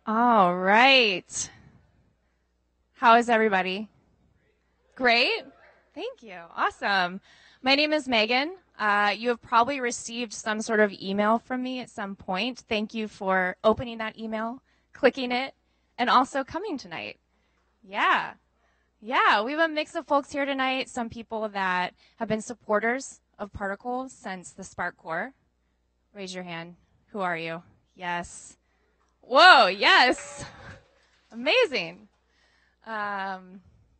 All right. How is everybody? Great. Thank you. Awesome. My name is Megan. You have probably received some sort of email from me at some point. Thank you for opening that email, clicking it, and also coming tonight. Yeah. Yeah, we have a mix of folks here tonight. Some people that have been supporters of Particle since the Spark Core. Raise your hand. Who are you? Yes. Whoa, yes. Amazing.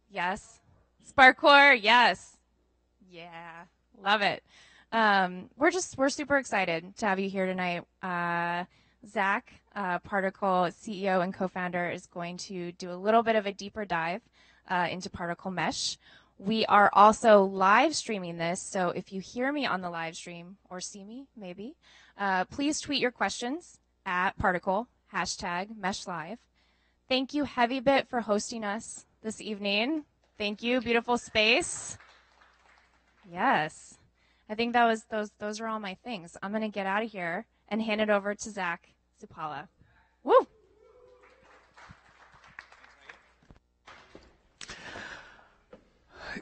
Yes. Spark Core, yes. Yeah, love it. We're super excited to have you here tonight. Zach, Particle CEO and co-founder, is going to do a little bit of a deeper dive into Particle Mesh. We are also live streaming this, so if you hear me on the live stream, or see me, maybe, please tweet your questions at Particle, #MeshLive. Thank you, Heavybit, for hosting us this evening. Thank you, beautiful space. Yes. I think that was those are all my things. I'm going to get out of here and hand it over to Zach Zupala. Woo!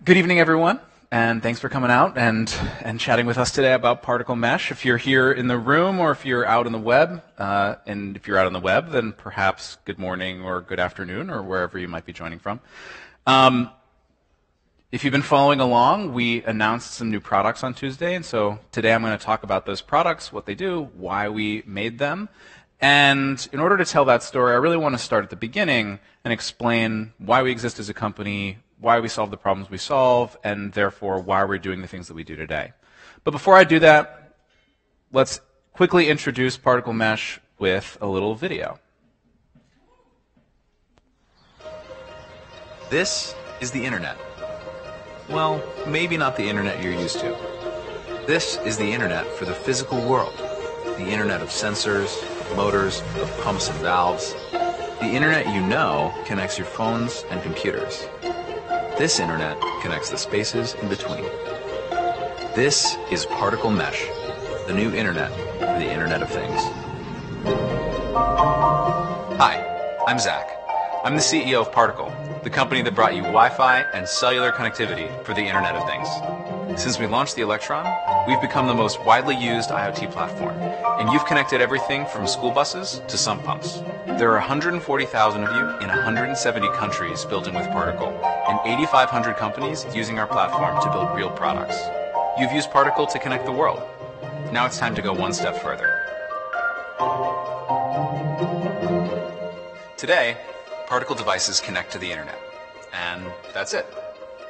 Good evening, everyone, and thanks for coming out and chatting with us today about Particle Mesh. If you're here in the room or if you're out on the web, and if you're out on the web, then perhaps good morning or good afternoon or wherever you might be joining from. If you've been following along, we announced some new products on Tuesday, and so today I'm going to talk about those products, what they do, why we made them. And in order to tell that story, I really want to start at the beginning and explain why we exist as a company, why we solve the problems we solve, and therefore why we're doing the things that we do today. But before I do that, let's quickly introduce Particle Mesh with a little video. This is the internet. Well, maybe not the internet you're used to. This is the internet for the physical world. The internet of sensors, of motors, of pumps and valves. The internet you know connects your phones and computers. This internet connects the spaces in between. This is Particle Mesh, the new internet for the Internet of Things. Hi, I'm Zach. I'm the CEO of Particle, the company that brought you Wi-Fi and cellular connectivity for the Internet of Things. Since we launched the Electron, we've become the most widely used IoT platform, and you've connected everything from school buses to sump pumps. There are 140,000 of you in 170 countries building with Particle, and 8,500 companies using our platform to build real products. You've used Particle to connect the world. Now it's time to go one step further. Today, Particle devices connect to the internet, and that's it,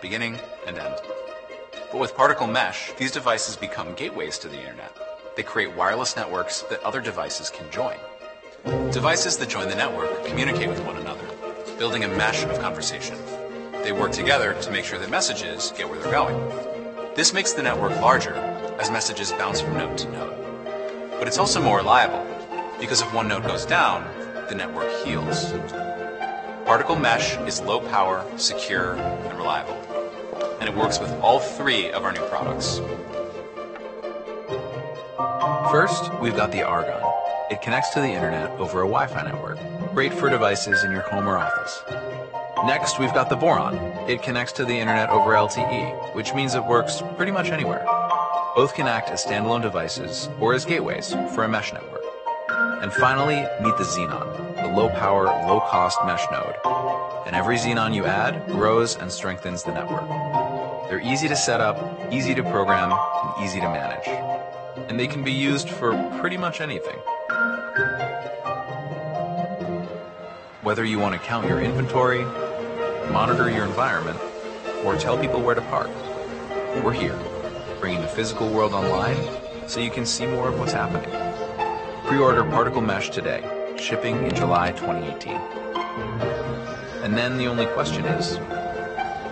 beginning and end. But with Particle Mesh, these devices become gateways to the internet. They create wireless networks that other devices can join. Devices that join the network communicate with one another, building a mesh of conversation. They work together to make sure that messages get where they're going. This makes the network larger as messages bounce from node to node. But it's also more reliable, because if one node goes down, the network heals. Particle Mesh is low power, secure, and reliable. And it works with all three of our new products. First, we've got the Argon. It connects to the internet over a Wi-Fi network, great for devices in your home or office. Next, we've got the Boron. It connects to the internet over LTE, which means it works pretty much anywhere. Both can act as standalone devices or as gateways for a mesh network. And finally, meet the Xenon, the low-power, low-cost mesh node. And every Xenon you add grows and strengthens the network. They're easy to set up, easy to program, and easy to manage. And they can be used for pretty much anything. Whether you want to count your inventory, monitor your environment, or tell people where to park, we're here, bringing the physical world online so you can see more of what's happening. Pre-order Particle Mesh today, shipping in July 2018. And then the only question is,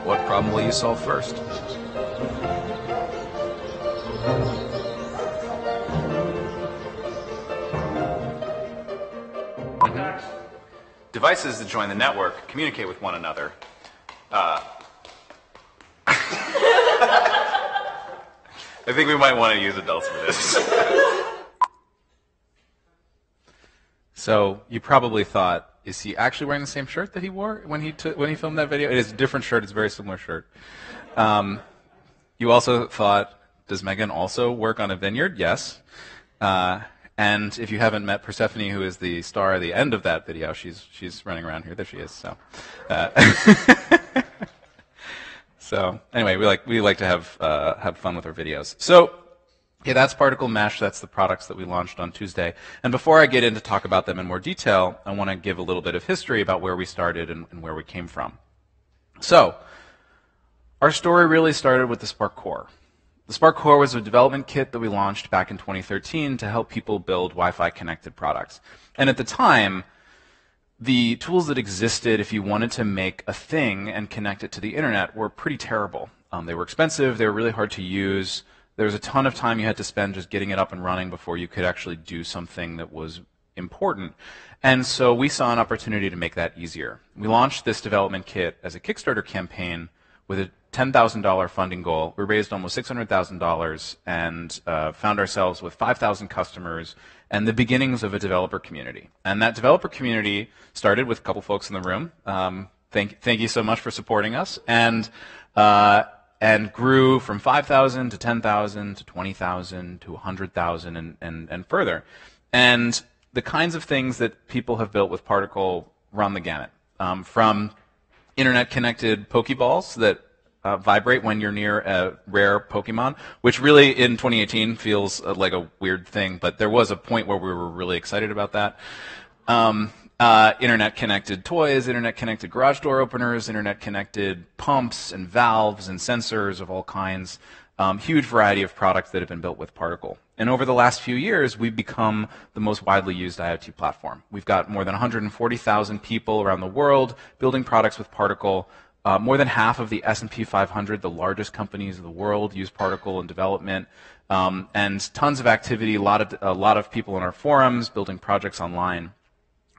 what problem will you solve first? Devices that join the network communicate with one another. I think we might want to use adults for this. So you probably thought, is he actually wearing the same shirt that he wore when he filmed that video? It is a different shirt. It's a very similar shirt. You also thought, does Megan also work on a vineyard? Yes. And if you haven't met Persephone, who is the star at the end of that video, she's running around here. There she is. So, so anyway, we like to have fun with our videos. So. Yeah, that's Particle Mesh. That's the products that we launched on Tuesday. And before I get into talk about them in more detail, I want to give a little bit of history about where we started and where we came from. So, our story really started with the Spark Core. The Spark Core was a development kit that we launched back in 2013 to help people build Wi-Fi connected products. And at the time, the tools that existed if you wanted to make a thing and connect it to the internet were pretty terrible. They were expensive, they were really hard to use. There was a ton of time you had to spend just getting it up and running before you could actually do something that was important. And so we saw an opportunity to make that easier. We launched this development kit as a Kickstarter campaign with a $10,000 funding goal. We raised almost $600,000 and found ourselves with 5,000 customers and the beginnings of a developer community. And that developer community started with a couple folks in the room. Thank you so much for supporting us. And grew from 5,000 to 10,000 to 20,000 to 100,000 and further. And the kinds of things that people have built with Particle run the gamut. From internet-connected Pokeballs that vibrate when you're near a rare Pokemon, which really in 2018 feels like a weird thing, but there was a point where we were really excited about that. Internet-connected toys, internet-connected garage door openers, internet-connected pumps and valves and sensors of all kinds. Huge variety of products that have been built with Particle. And over the last few years, we've become the most widely used IoT platform. We've got more than 140,000 people around the world building products with Particle. More than half of the S&P 500, the largest companies of the world, use Particle in development. And tons of activity, a lot of people in our forums building projects online.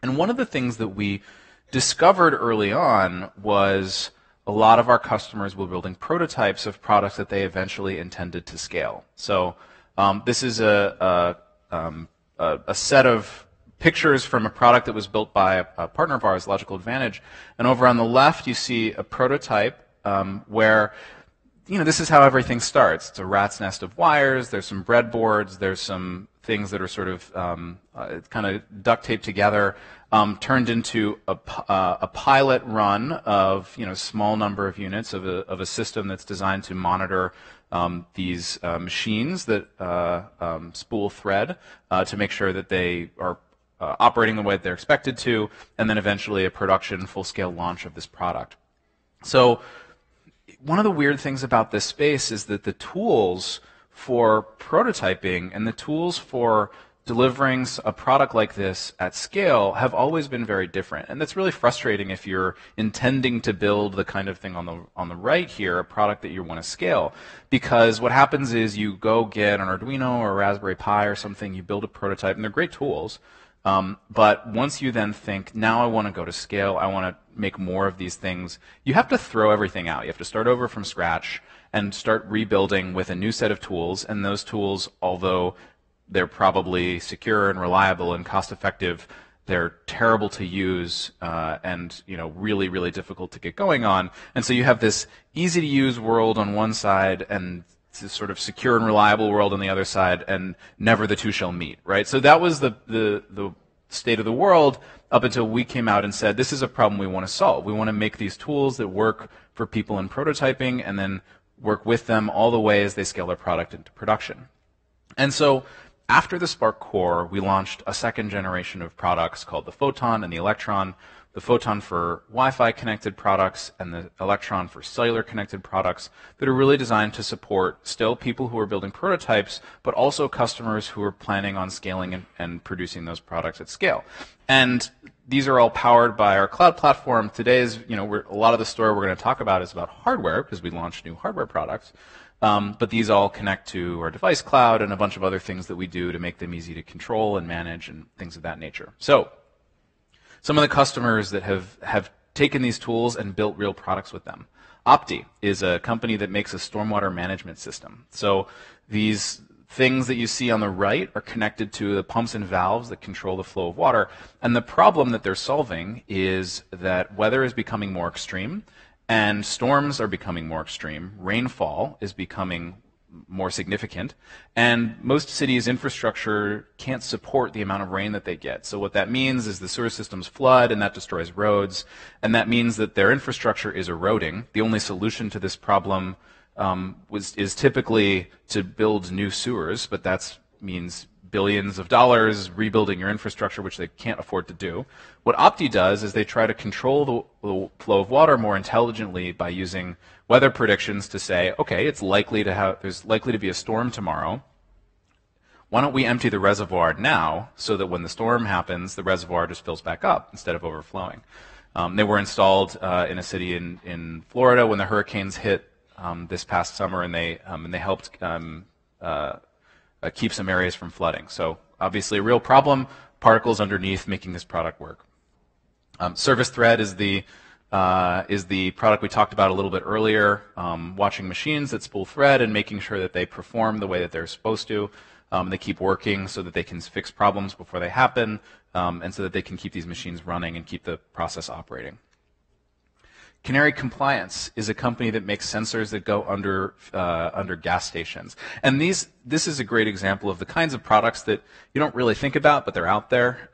And one of the things that we discovered early on was a lot of our customers were building prototypes of products that they eventually intended to scale. So this is a set of pictures from a product that was built by a partner of ours, Logical Advantage. And over on the left, you see a prototype where, this is how everything starts. It's a rat's nest of wires. There's some breadboards. There's some things that are sort of kind of duct taped together, turned into a pilot run of small number of units of a system that's designed to monitor these machines that spool thread to make sure that they are operating the way that they're expected to, and then eventually a production full-scale launch of this product. So one of the weird things about this space is that the tools for prototyping and the tools for delivering a product like this at scale have always been very different. And that's really frustrating if you're intending to build the kind of thing on the right here, a product that you want to scale. Because what happens is you go get an Arduino or a Raspberry Pi or something, you build a prototype, and they're great tools. But once you then think, now I want to go to scale, I want to make more of these things, you have to throw everything out. You have to start over from scratch and start rebuilding with a new set of tools. And those tools, although they're probably secure and reliable and cost-effective, they're terrible to use and really, really difficult to get going on. And so you have this easy-to-use world on one side and this sort of secure and reliable world on the other side, and never the two shall meet, right? So that was the state of the world up until we came out and said, this is a problem we want to solve. We want to make these tools that work for people in prototyping and then work with them all the way as they scale their product into production. And so after the Spark Core, we launched a second generation of products called the Photon and the Electron. The Photon for Wi-Fi connected products and the Electron for cellular connected products that are really designed to support still people who are building prototypes, but also customers who are planning on scaling and producing those products at scale. And these are all powered by our cloud platform. Today's, a lot of the story we're going to talk about is about hardware because we launched new hardware products. But these all connect to our device cloud and a bunch of other things that we do to make them easy to control and manage and things of that nature. So some of the customers that have taken these tools and built real products with them. Opti is a company that makes a stormwater management system. So these things that you see on the right are connected to the pumps and valves that control the flow of water. And the problem that they're solving is that weather is becoming more extreme, and storms are becoming more extreme. Rainfall is becoming more significant, and most cities' infrastructure can't support the amount of rain that they get. So what that means is the sewer systems flood, and that destroys roads, and that means that their infrastructure is eroding. The only solution to this problem is typically to build new sewers, but that means billions of dollars rebuilding your infrastructure, which they can't afford to do. What Opti does is they try to control the flow of water more intelligently by using weather predictions to say, okay, there's likely to be a storm tomorrow. Why don't we empty the reservoir now so that when the storm happens, the reservoir just fills back up instead of overflowing? They were installed in a city in Florida when the hurricanes hit this past summer, and they helped keep some areas from flooding. So obviously a real problem, particles underneath making this product work. Service Thread is the product we talked about a little bit earlier, watching machines that spool thread and making sure that they perform the way that they're supposed to. They keep working so that they can fix problems before they happen, and so that they can keep these machines running and keep the process operating. Canary Compliance is a company that makes sensors that go under gas stations. And this is a great example of the kinds of products that you don't really think about, but they're out there.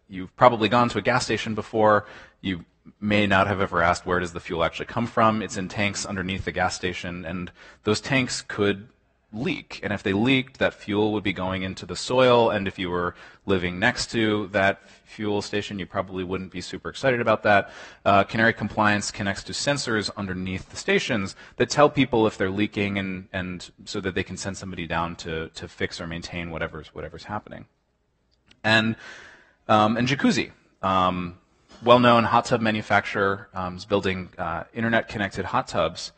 You've probably gone to a gas station before. You may not have ever asked, where does the fuel actually come from? It's in tanks underneath the gas station, and those tanks could leak. And if they leaked, that fuel would be going into the soil, and if you were living next to that fuel station, you probably wouldn't be super excited about that. Canary Compliance connects to sensors underneath the stations that tell people if they're leaking, and so that they can send somebody down to fix or maintain whatever's happening. And Jacuzzi, well-known hot tub manufacturer, is building internet-connected hot tubs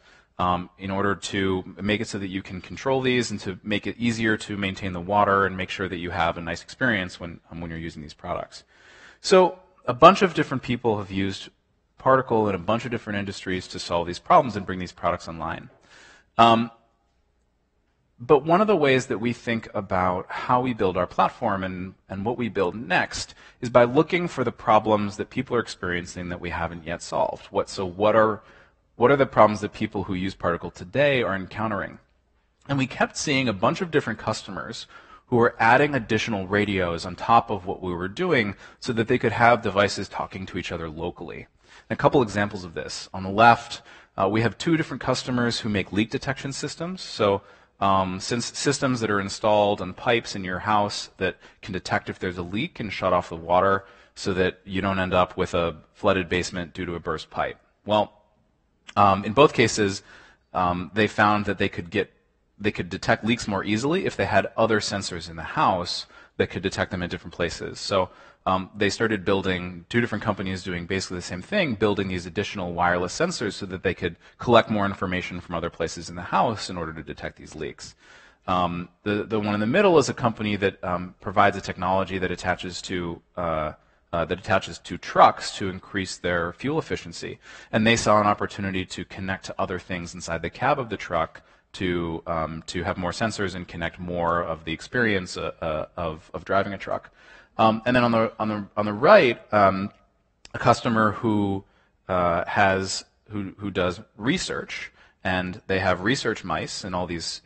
in order to make it so that you can control these and to make it easier to maintain the water and make sure that you have a nice experience when you're using these products. So a bunch of different people have used Particle in a bunch of different industries to solve these problems and bring these products online. But one of the ways that we think about how we build our platform and what we build next is by looking for the problems that people are experiencing that we haven't yet solved. What are the problems that people who use Particle today are encountering? And we kept seeing a bunch of different customers who were adding additional radios on top of what we were doing so that they could have devices talking to each other locally. And a couple examples of this. On the left, we have two different customers who make leak detection systems. So since systems that are installed on pipes in your house that can detect if there's a leak and shut off the water so that you don't end up with a flooded basement due to a burst pipe. Well, in both cases, they found that they could detect leaks more easily if they had other sensors in the house that could detect them in different places. So they started building, two different companies doing basically the same thing, building these additional wireless sensors so that they could collect more information from other places in the house in order to detect these leaks. The one in the middle is a company that provides a technology that attaches to trucks to increase their fuel efficiency. And they saw an opportunity to connect to other things inside the cab of the truck to have more sensors and connect more of the experience of driving a truck. And then on the right, a customer who does research, and they have research mice in all these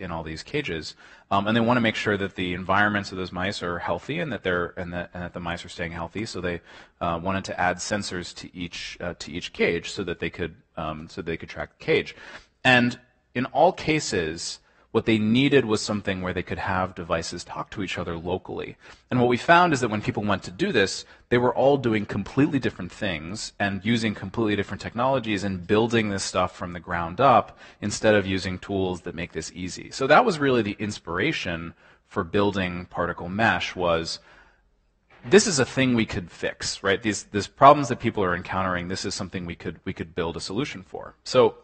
cages, and they want to make sure that the environments of those mice are healthy and that the mice are staying healthy. So they wanted to add sensors to each cage so that they could track the cage. And in all cases, what they needed was something where they could have devices talk to each other locally. And what we found is that when people went to do this, they were all doing completely different things and using completely different technologies and building this stuff from the ground up instead of using tools that make this easy. So that was really the inspiration for building Particle Mesh. Was this is a thing we could fix, right? These problems that people are encountering, this is something we could build a solution for. So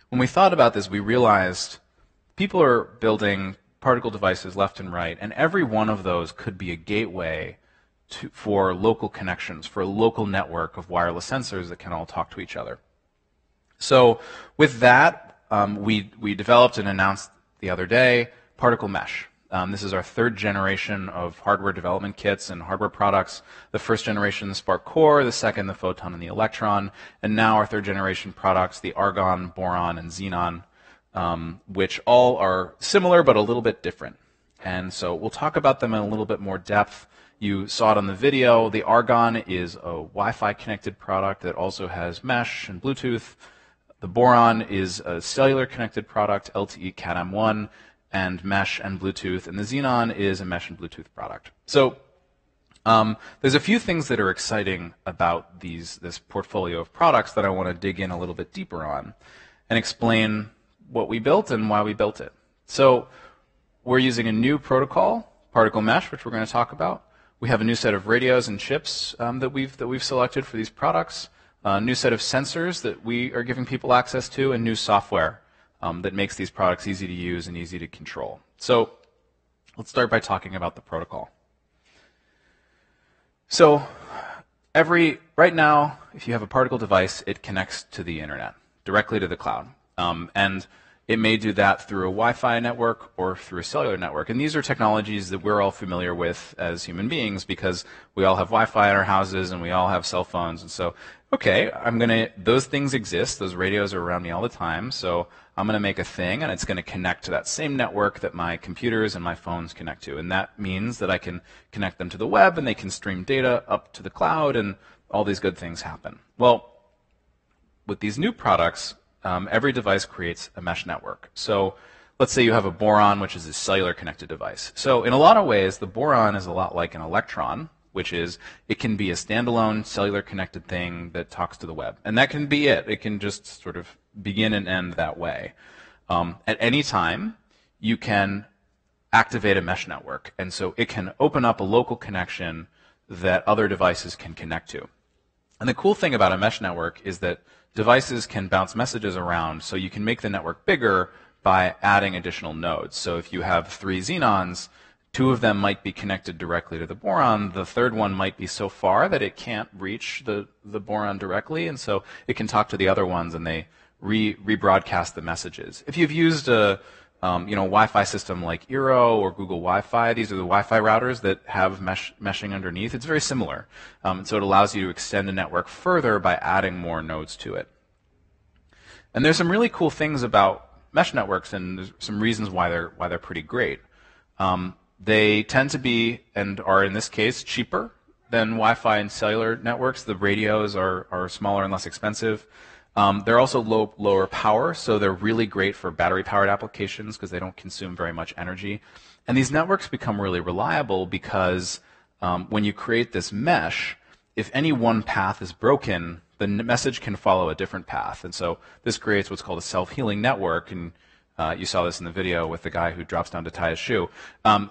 when we thought about this, we realized people are building particle devices left and right, and every one of those could be a gateway for local connections, for a local network of wireless sensors that can all talk to each other. So with that, we developed and announced the other day, particle mesh. This is our third generation of hardware development kits and hardware products. The first generation, the Spark Core, the second, the Photon and the Electron, and now our third generation products, the Argon, Boron, and Xenon, which all are similar but a little bit different. And so we'll talk about them in a little bit more depth. You saw it on the video. The Argon is a Wi-Fi connected product that also has mesh and Bluetooth. The Boron is a cellular connected product, LTE Cat M1, and mesh and Bluetooth. And the Xenon is a mesh and Bluetooth product. So there's a few things that are exciting about this portfolio of products that I want to dig in a little bit deeper on and explain what we built and why we built it. So we're using a new protocol, particle mesh, which we're going to talk about. We have a new set of radios and chips that we've selected for these products, a new set of sensors that we are giving people access to, and new software that makes these products easy to use and easy to control. So let's start by talking about the protocol. So right now, if you have a particle device, it connects to the internet, directly to the cloud. And it may do that through a Wi-Fi network or through a cellular network. And these are technologies that we're all familiar with as human beings because we all have Wi-Fi in our houses and we all have cell phones. And so, okay, those things exist. Those radios are around me all the time. So I'm going to make a thing and it's going to connect to that same network that my computers and my phones connect to. And that means that I can connect them to the web and they can stream data up to the cloud and all these good things happen. Well, with these new products, every device creates a mesh network. So let's say you have a Boron, which is a cellular connected device. So in a lot of ways, the Boron is a lot like an Electron, which is it can be a standalone cellular connected thing that talks to the web. And that can be it. It can just sort of begin and end that way. At any time, you can activate a mesh network. And so it can open up a local connection that other devices can connect to. And the cool thing about a mesh network is that devices can bounce messages around, so you can make the network bigger by adding additional nodes. So if you have 3 Xenons, 2 of them might be connected directly to the Boron. The third one might be so far that it can't reach the Boron directly, and so it can talk to the other ones, and they rebroadcast the messages. If you've used a Wi-Fi system like Eero or Google Wi-Fi, these are the Wi-Fi routers that have meshing underneath. It's very similar. So it allows you to extend a network further by adding more nodes to it. And there's some really cool things about mesh networks, and there's some reasons why they're pretty great. They tend to be, and are in this case, cheaper than Wi-Fi and cellular networks. The radios are smaller and less expensive. They're also lower power, so they're really great for battery-powered applications because they don't consume very much energy. And these networks become really reliable because when you create this mesh, if any one path is broken, the message can follow a different path. And so this creates what's called a self-healing network. And you saw this in the video with the guy who drops down to tie his shoe.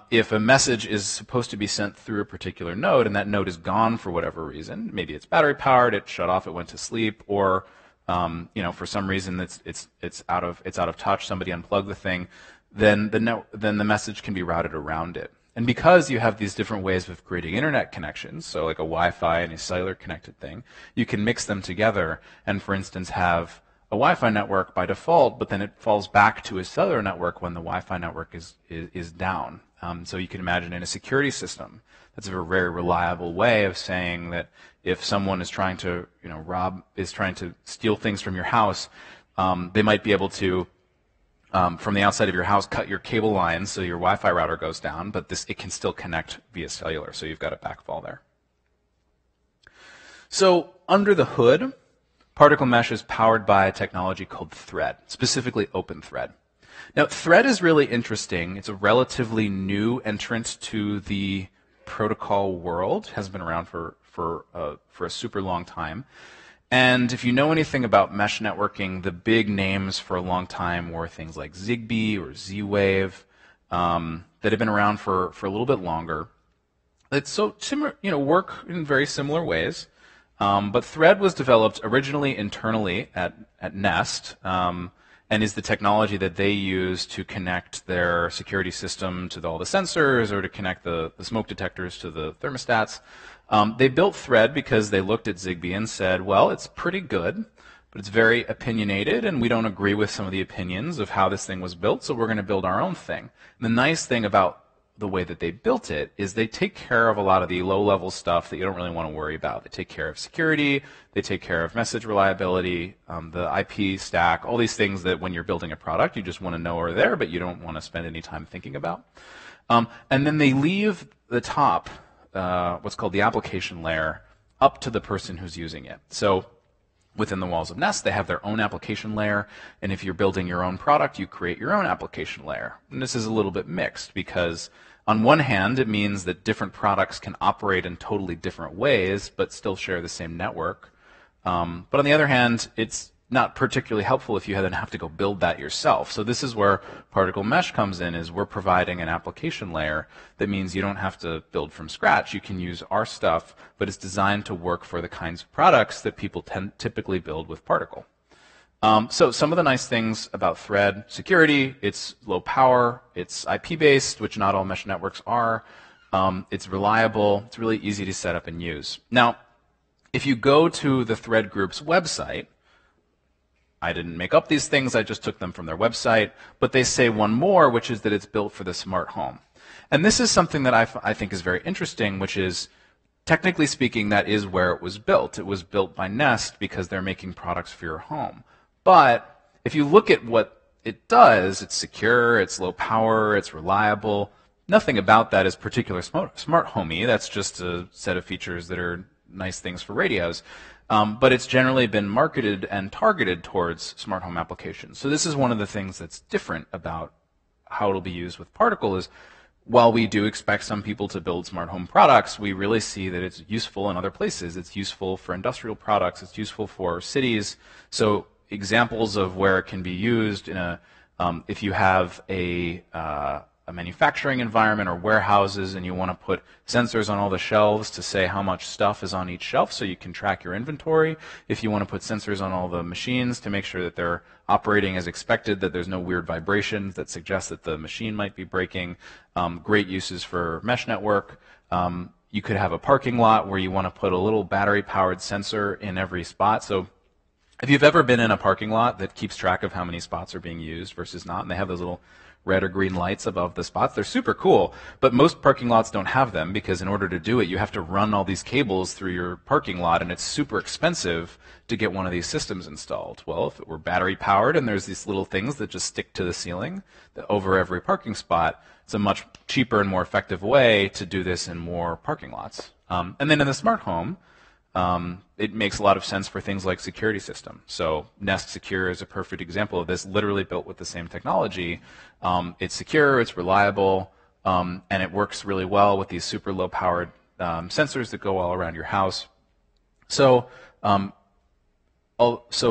If a message is supposed to be sent through a particular node and that node is gone for whatever reason, maybe it's battery-powered, it shut off, it went to sleep, or for some reason it's out of touch, somebody unplugged the thing, then the message can be routed around it. And because you have these different ways of creating internet connections, so like a Wi-Fi and a cellular connected thing, you can mix them together and, for instance, have a Wi-Fi network by default, but then it falls back to a cellular network when the Wi-Fi network is down. So you can imagine in a security system, that's a very reliable way of saying that if someone is trying to, trying to steal things from your house, they might be able to, from the outside of your house, cut your cable lines so your Wi-Fi router goes down, but it can still connect via cellular, so you've got a backfall there. So under the hood, particle mesh is powered by a technology called Thread, specifically OpenThread. Now, Thread is really interesting. It's a relatively new entrant to the protocol world. It hasn't been around for a super long time. And if you know anything about mesh networking, the big names for a long time were things like Zigbee or Z-Wave that have been around for a little bit longer. It's so similar, work in very similar ways. But Thread was developed originally internally at Nest and is the technology that they use to connect their security system to all the sensors or to connect the smoke detectors to the thermostats. They built Thread because they looked at Zigbee and said, well, it's pretty good, but it's very opinionated, and we don't agree with some of the opinions of how this thing was built, so we're going to build our own thing. And the nice thing about the way that they built it is they take care of a lot of the low-level stuff that you don't really want to worry about. They take care of security, they take care of message reliability, the IP stack, all these things that when you're building a product you just want to know are there, but you don't want to spend any time thinking about. And then they leave the top, what's called the application layer, up to the person who's using it. So within the walls of Nest, they have their own application layer, and if you're building your own product, you create your own application layer. And this is a little bit mixed because on one hand, it means that different products can operate in totally different ways, but still share the same network. But on the other hand, it's not particularly helpful if you then have to go build that yourself. So this is where Particle Mesh comes in, is we're providing an application layer that means you don't have to build from scratch. You can use our stuff, but it's designed to work for the kinds of products that people typically build with Particle. So some of the nice things about Thread security: it's low power, it's IP-based, which not all mesh networks are. It's reliable, it's really easy to set up and use. Now, if you go to the Thread group's website, I didn't make up these things, I just took them from their website, but they say one more, which is that it's built for the smart home. And this is something that I think is very interesting, which is, technically speaking, that is where it was built. It was built by Nest because they're making products for your home. But if you look at what it does, it's secure, it's low power, it's reliable. Nothing about that is particular smart homey. That's just a set of features that are nice things for radios. But it's generally been marketed and targeted towards smart home applications. So this is one of the things that's different about how it'll be used with Particle is, while we do expect some people to build smart home products, we really see that it's useful in other places. It's useful for industrial products. It's useful for cities. So examples of where it can be used in a, if you have a manufacturing environment or warehouses and you want to put sensors on all the shelves to say how much stuff is on each shelf so you can track your inventory. If you want to put sensors on all the machines to make sure that they're operating as expected, that there's no weird vibrations that suggest that the machine might be breaking. Great uses for mesh network. You could have a parking lot where you want to put a little battery-powered sensor in every spot. So if you've ever been in a parking lot that keeps track of how many spots are being used versus not, and they have those little red or green lights above the spots, they're super cool, but most parking lots don't have them because in order to do it, you have to run all these cables through your parking lot, and it's super expensive to get one of these systems installed. Well, if it were battery powered and there's these little things that just stick to the ceiling over every parking spot, it's a much cheaper and more effective way to do this in more parking lots. And then in the smart home, it makes a lot of sense for things like security systems. So Nest Secure is a perfect example of this, literally built with the same technology. It's secure, it's reliable, and it works really well with these super low-powered sensors that go all around your house. So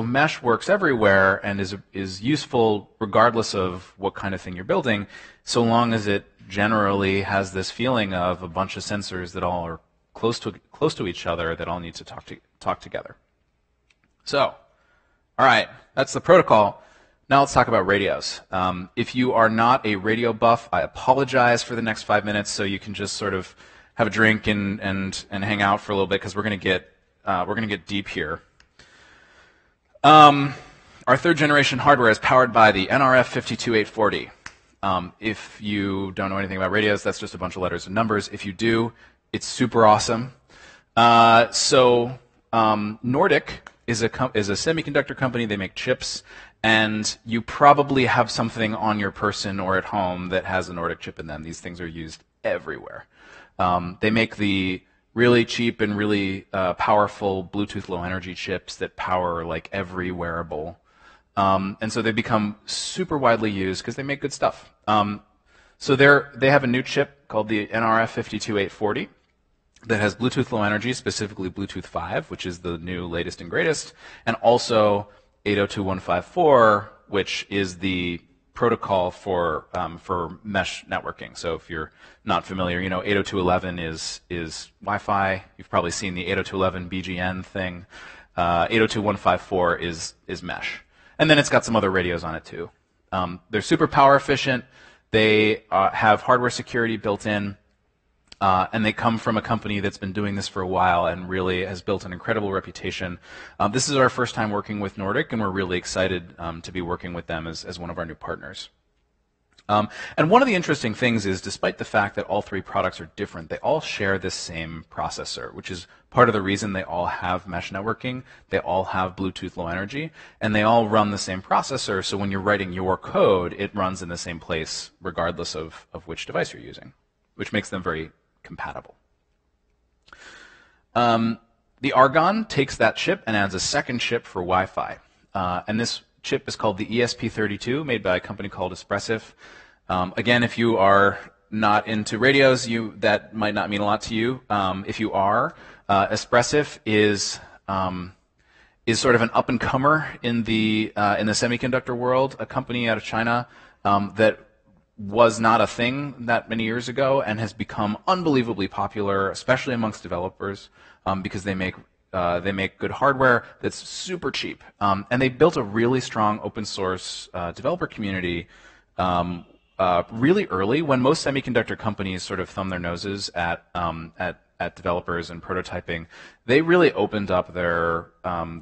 mesh works everywhere and is useful regardless of what kind of thing you're building, so long as it generally has this feeling of a bunch of sensors that all are close to each other that all need to talk together. So, all right, that's the protocol. Now let's talk about radios. If you are not a radio buff, I apologize for the next 5 minutes, so you can just sort of have a drink and hang out for a little bit because we're going to get deep here. Our third generation hardware is powered by the NRF 52840. If you don't know anything about radios, that's just a bunch of letters and numbers. If you do, it's super awesome. Nordic is a semiconductor company. They make chips, and you probably have something on your person or at home that has a Nordic chip in them. These things are used everywhere. They make the really cheap and really powerful Bluetooth low energy chips that power like every wearable. And so they become super widely used because they make good stuff. So they have a new chip called the NRF 52840 that has Bluetooth Low Energy, specifically Bluetooth 5, which is the new latest and greatest, and also 802.154, which is the protocol for mesh networking. So if you're not familiar, 802.11 is Wi-Fi. You've probably seen the 802.11 BGN thing. 802.154 is mesh. And then it's got some other radios on it too. They're super power efficient. They have hardware security built in. And they come from a company that's been doing this for a while and really has built an incredible reputation. This is our first time working with Nordic, and we're really excited to be working with them as one of our new partners. And one of the interesting things is, despite the fact that all three products are different, they all share this same processor, which is part of the reason they all have mesh networking, they all have Bluetooth Low Energy, and they all run the same processor, so when you're writing your code, it runs in the same place regardless of which device you're using, which makes them very compatible. The Argon takes that chip and adds a second chip for Wi-Fi. And this chip is called the ESP32, made by a company called Espressif. Again, if you are not into radios, that might not mean a lot to you. If you are, Espressif is sort of an up-and-comer in the semiconductor world, a company out of China that was not a thing that many years ago and has become unbelievably popular, especially amongst developers, because they make good hardware that's super cheap. And they built a really strong open source developer community really early, when most semiconductor companies sort of thumb their noses at developers and prototyping. They really opened up their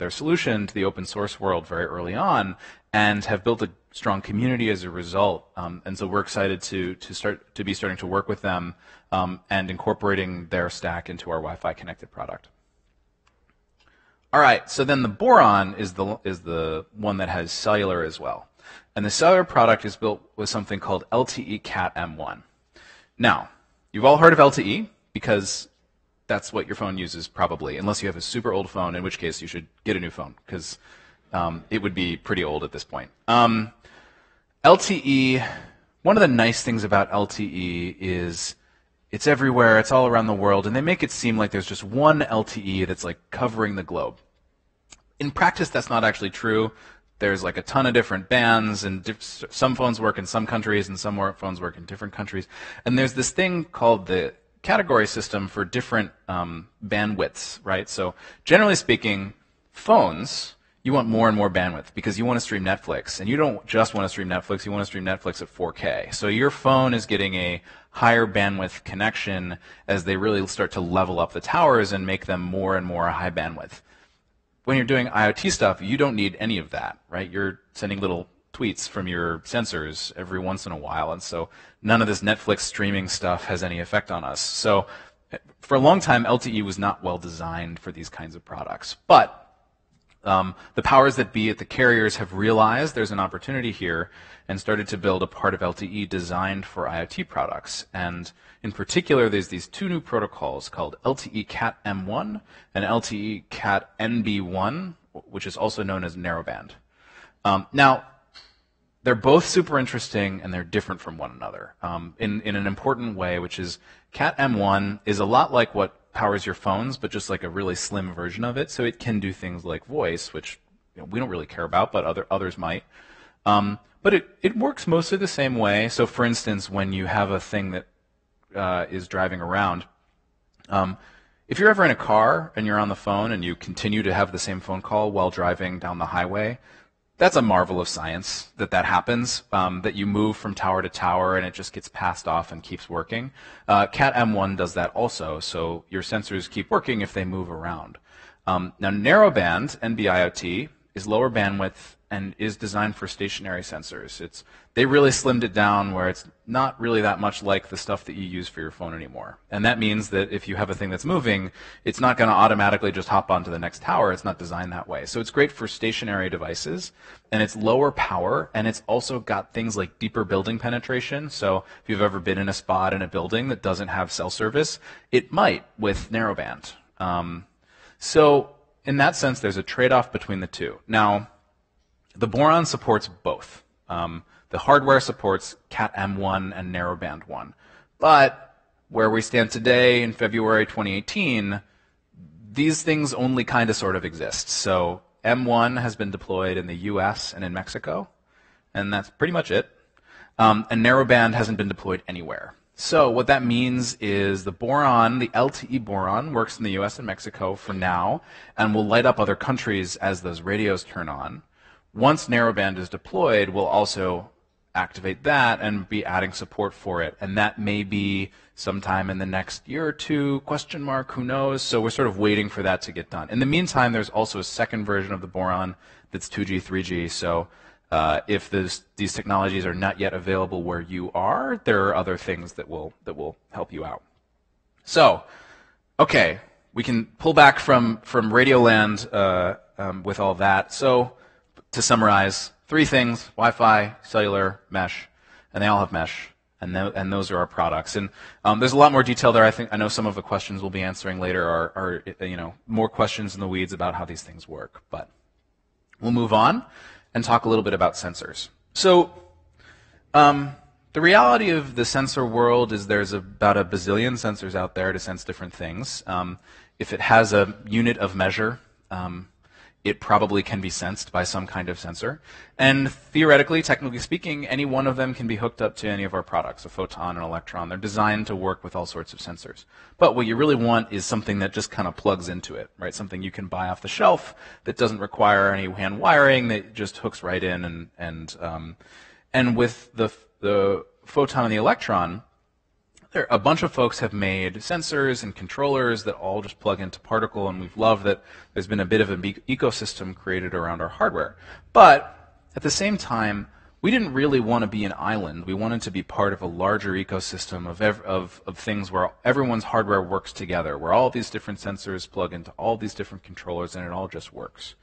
solution to the open source world very early on, and have built a strong community as a result. And so we're excited to be starting to work with them and incorporating their stack into our Wi-Fi connected product. All right, so then the Boron is the one that has cellular as well. And the cellular product is built with something called LTE Cat M1. Now, you've all heard of LTE because that's what your phone uses probably, unless you have a super old phone, in which case you should get a new phone because it would be pretty old at this point. LTE, one of the nice things about LTE is it's everywhere, it's all around the world, and they make it seem like there's just one LTE that's like covering the globe. In practice, that's not actually true. There's like a ton of different bands, and some phones work in some countries and some phones work in different countries. And there's this thing called the category system for different bandwidths, right? So generally speaking, phones, you want more and more bandwidth because you want to stream Netflix. And you don't just want to stream Netflix, you want to stream Netflix at 4K. So your phone is getting a higher bandwidth connection as they really start to level up the towers and make them more and more high bandwidth. When you're doing IoT stuff, you don't need any of that, right? You're sending little tweets from your sensors every once in a while, and so none of this Netflix streaming stuff has any effect on us. So for a long time, LTE was not well designed for these kinds of products. But the powers that be at the carriers have realized there's an opportunity here and started to build a part of LTE designed for IoT products. And in particular, there's these two new protocols called LTE Cat M1 and LTE Cat NB1, which is also known as narrowband. Now, they're both super interesting and they're different from one another in an important way, which is Cat M1 is a lot like what powers your phones, but just like a really slim version of it. So it can do things like voice, which we don't really care about, but others might. But it works mostly the same way. So for instance, when you have a thing that is driving around, if you're ever in a car and you're on the phone and you continue to have the same phone call while driving down the highway, that's a marvel of science that happens, that you move from tower to tower and it just gets passed off and keeps working. Cat M1 does that also, so your sensors keep working if they move around. Now, narrowband, NB-IoT, is lower bandwidth and is designed for stationary sensors. They really slimmed it down where it's not really that much like the stuff that you use for your phone anymore. And that means that if you have a thing that's moving, it's not going to automatically just hop onto the next tower. It's not designed that way. So it's great for stationary devices, and it's lower power, and it's also got things like deeper building penetration. So if you've ever been in a spot in a building that doesn't have cell service, it might with narrowband. So in that sense, there's a trade-off between the two. Now, the Boron supports both. The hardware supports Cat M1 and narrowband 1. But where we stand today in February 2018, these things only kind of sort of exist. So M1 has been deployed in the US and in Mexico, and that's pretty much it. And narrowband hasn't been deployed anywhere. So what that means is the Boron, the LTE Boron, works in the US and Mexico for now and will light up other countries as those radios turn on. Once narrowband is deployed, we'll also activate that and be adding support for it. And that may be sometime in the next year or two, question mark, who knows? So we're sort of waiting for that to get done. In the meantime, there's also a second version of the boron that's 2G, 3G. So if these technologies are not yet available where you are, there are other things that will help you out. So, okay, we can pull back from Radioland with all that. So, to summarize, 3 things: Wi-Fi, cellular, mesh, and they all have mesh, and those are our products. And there's a lot more detail there. I know some of the questions we'll be answering later are more questions in the weeds about how these things work. But we'll move on and talk a little bit about sensors. So the reality of the sensor world is there's about a bazillion sensors out there to sense different things. If it has a unit of measure, it probably can be sensed by some kind of sensor. And theoretically, technically speaking, any one of them can be hooked up to any of our products, a photon, an electron. They're designed to work with all sorts of sensors. But what you really want is something that just kind of plugs into it, right? Something you can buy off the shelf that doesn't require any hand wiring, that just hooks right in. And with the photon and the electron, a bunch of folks have made sensors and controllers that all just plug into particle, and we've loved that there's been a bit of an ecosystem created around our hardware. But at the same time, we didn't really want to be an island. We wanted to be part of a larger ecosystem of things where everyone's hardware works together, where all these different sensors plug into all these different controllers, and it all just works.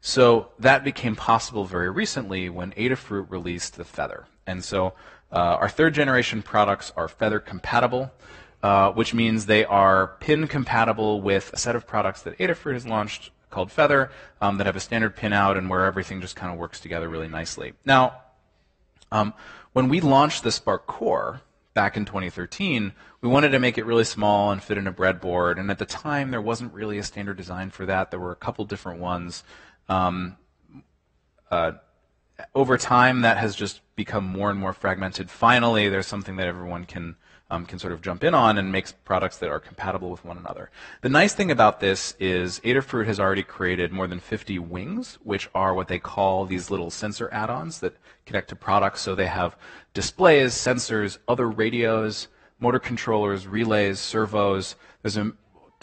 So that became possible very recently when Adafruit released the Feather. And so our 3rd generation products are Feather compatible, which means they are pin compatible with a set of products that Adafruit has launched called Feather that have a standard pin out and where everything just kind of works together really nicely. Now, when we launched the Spark Core back in 2013, we wanted to make it really small and fit in a breadboard, and at the time there wasn't really a standard design for that. There were a couple different ones. Over time, that has just become more and more fragmented. Finally, there's something that everyone can sort of jump in on and makes products that are compatible with one another. The nice thing about this is Adafruit has already created more than 50 wings, which are what they call these little sensor add-ons that connect to products. So they have displays, sensors, other radios, motor controllers, relays, servos. There's a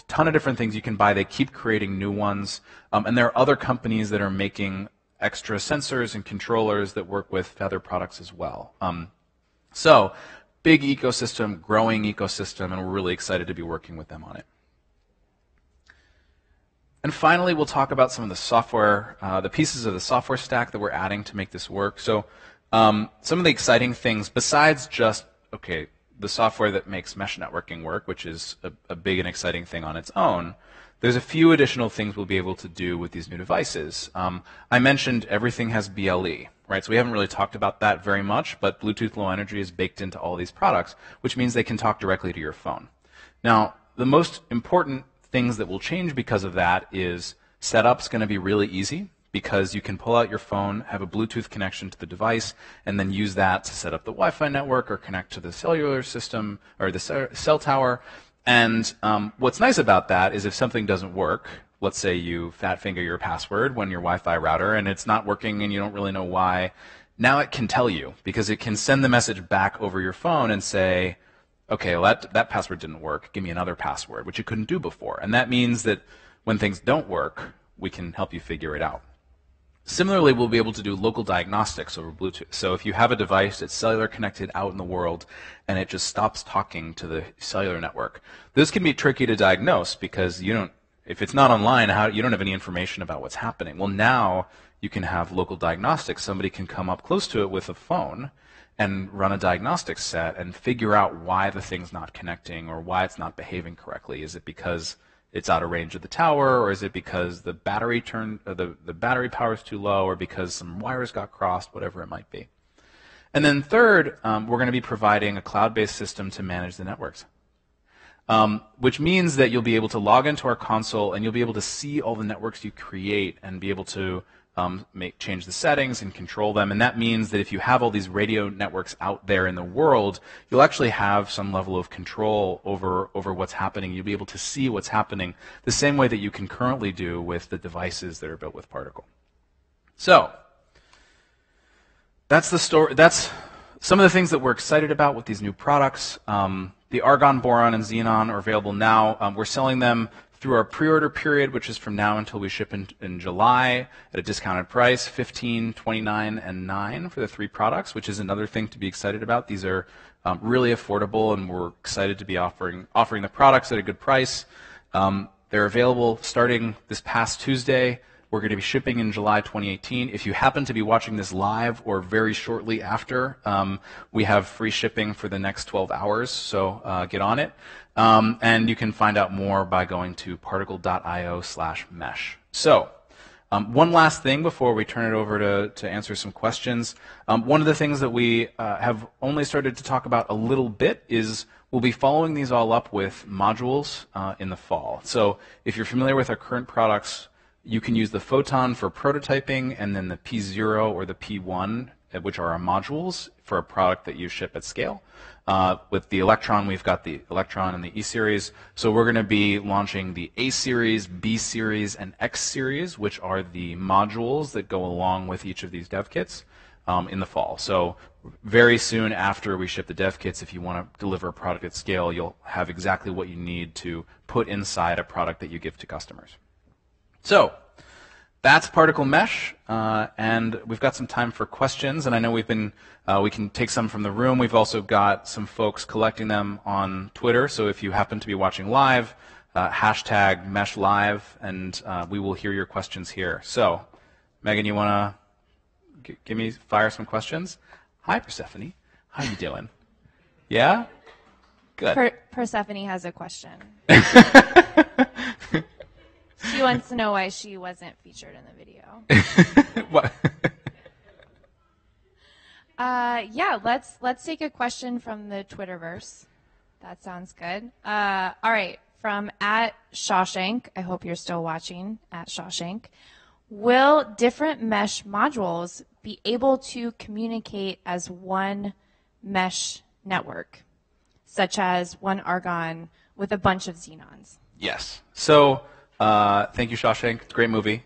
ton of different things you can buy. They keep creating new ones. And there are other companies that are making extra sensors and controllers that work with Feather products as well. So big ecosystem, growing ecosystem, and we're really excited to be working with them on it. And finally, we'll talk about some of the software, the pieces of the software stack that we're adding to make this work. So some of the exciting things, besides just, okay, the software that makes mesh networking work, which is a big and exciting thing on its own, there's a few additional things we'll be able to do with these new devices. I mentioned everything has BLE, right? So we haven't really talked about that very much, but Bluetooth Low Energy is baked into all these products, which means they can talk directly to your phone. Now, the most important things that will change because of that is setup's going to be really easy, because you can pull out your phone, have a Bluetooth connection to the device, and then use that to set up the Wi-Fi network or connect to the cellular system or the cell tower. And what's nice about that is if something doesn't work, let's say you fat finger your password when your Wi-Fi router and it's not working and you don't really know why, now it can tell you, because it can send the message back over your phone and say, okay, well, that password didn't work, give me another password, which you couldn't do before. And that means that when things don't work, we can help you figure it out. Similarly, we'll be able to do local diagnostics over Bluetooth. So if you have a device that's cellular connected out in the world and it just stops talking to the cellular network, this can be tricky to diagnose because if it's not online, you don't have any information about what's happening. Well, now you can have local diagnostics. Somebody can come up close to it with a phone and run a diagnostics set and figure out why the thing's not connecting or why it's not behaving correctly. Is it because it's out of range of the tower, or is it because the battery the battery power is too low, or because some wires got crossed, whatever it might be. And then third, we're going to be providing a cloud-based system to manage the networks, which means that you'll be able to log into our console and you'll be able to see all the networks you create and be able to change the settings and control them. And that means that if you have all these radio networks out there in the world, you'll actually have some level of control over what's happening. You'll be able to see what's happening the same way that you can currently do with the devices that are built with Particle. So that's the story. That's some of the things that we're excited about with these new products, the argon, boron, and xenon are available now. We're selling them through our pre-order period, which is from now until we ship in July at a discounted price, $15, $29, and $9 for the 3 products, which is another thing to be excited about. These are really affordable, and we're excited to be offering the products at a good price. They're available starting this past Tuesday. We're going to be shipping in July 2018. If you happen to be watching this live or very shortly after, we have free shipping for the next 12 hours, so get on it. And you can find out more by going to particle.io/mesh. So, one last thing before we turn it over to answer some questions. One of the things that we have only started to talk about a little bit is we'll be following these all up with modules in the fall. So if you're familiar with our current products, you can use the Photon for prototyping and then the P0 or the P1, which are our modules for a product that you ship at scale. With the Electron, we've got the Electron and the E-Series. So we're going to be launching the A-Series, B-Series, and X-Series, which are the modules that go along with each of these dev kits in the fall. So very soon after we ship the dev kits, if you want to deliver a product at scale, you'll have exactly what you need to put inside a product that you give to customers. So that's Particle Mesh, and we've got some time for questions, and I know we can take some from the room. We've also got some folks collecting them on Twitter, so if you happen to be watching live, hashtag #MeshLive, and we will hear your questions here. So, Megan, you want to fire some questions? Hi, Persephone. How you doing? Yeah? Good. Persephone has a question. She wants to know why she wasn't featured in the video. What? Yeah, let's take a question from the Twitterverse. That sounds good. All right, from @Shawshank. I hope you're still watching @Shawshank. Will different mesh modules be able to communicate as one mesh network, such as one argon with a bunch of xenons? Yes. So. Thank you, Shawshank. It's a great movie.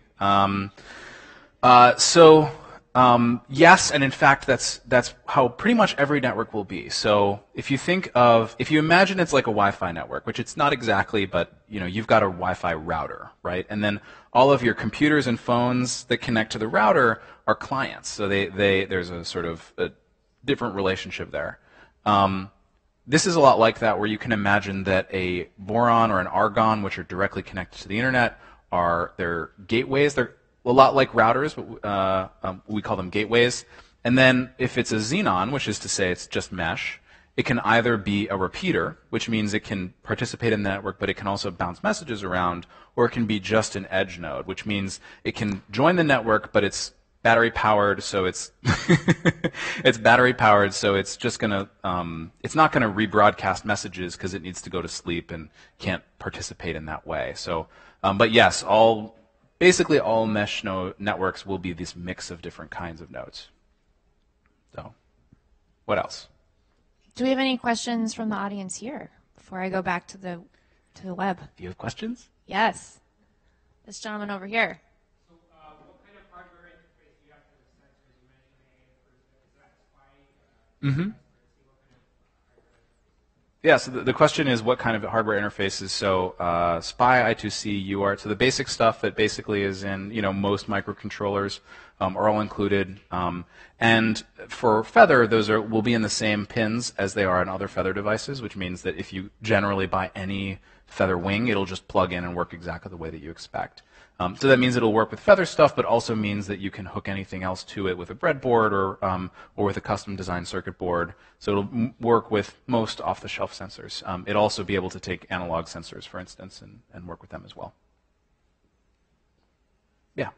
Yes, and in fact, that's how pretty much every network will be. So if you imagine it's like a Wi-Fi network, which it's not exactly, but you've got a Wi-Fi router, right? And then all of your computers and phones that connect to the router are clients. So there's a sort of a different relationship there. This is a lot like that, where you can imagine that a boron or an argon, which are directly connected to the internet, they're gateways. They're a lot like routers, but we call them gateways. And then if it's a xenon, which is to say it's just mesh, it can either be a repeater, which means it can participate in the network, but it can also bounce messages around, or it can be just an edge node, which means it can join the network, but it's battery powered, so it's battery powered, so it's just gonna it's not gonna rebroadcast messages because it needs to go to sleep and can't participate in that way. So, but yes, basically all mesh networks will be this mix of different kinds of nodes. So, what else? Do we have any questions from the audience here before I go back to the web? Do you have questions? Yes, this gentleman over here. Mm-hmm. Yeah, so the question is what kind of hardware interfaces. So SPI, I2C, UART, so the basic stuff that basically is in most microcontrollers are all included. And for Feather, those will be in the same pins as they are in other Feather devices, which means that if you generally buy any Feather wing, it'll just plug in and work exactly the way that you expect. So that means it'll work with Feather stuff, but also means that you can hook anything else to it with a breadboard or with a custom designed circuit board. So it'll work with most off-the-shelf sensors. It'll also be able to take analog sensors, for instance, and work with them as well. Yeah.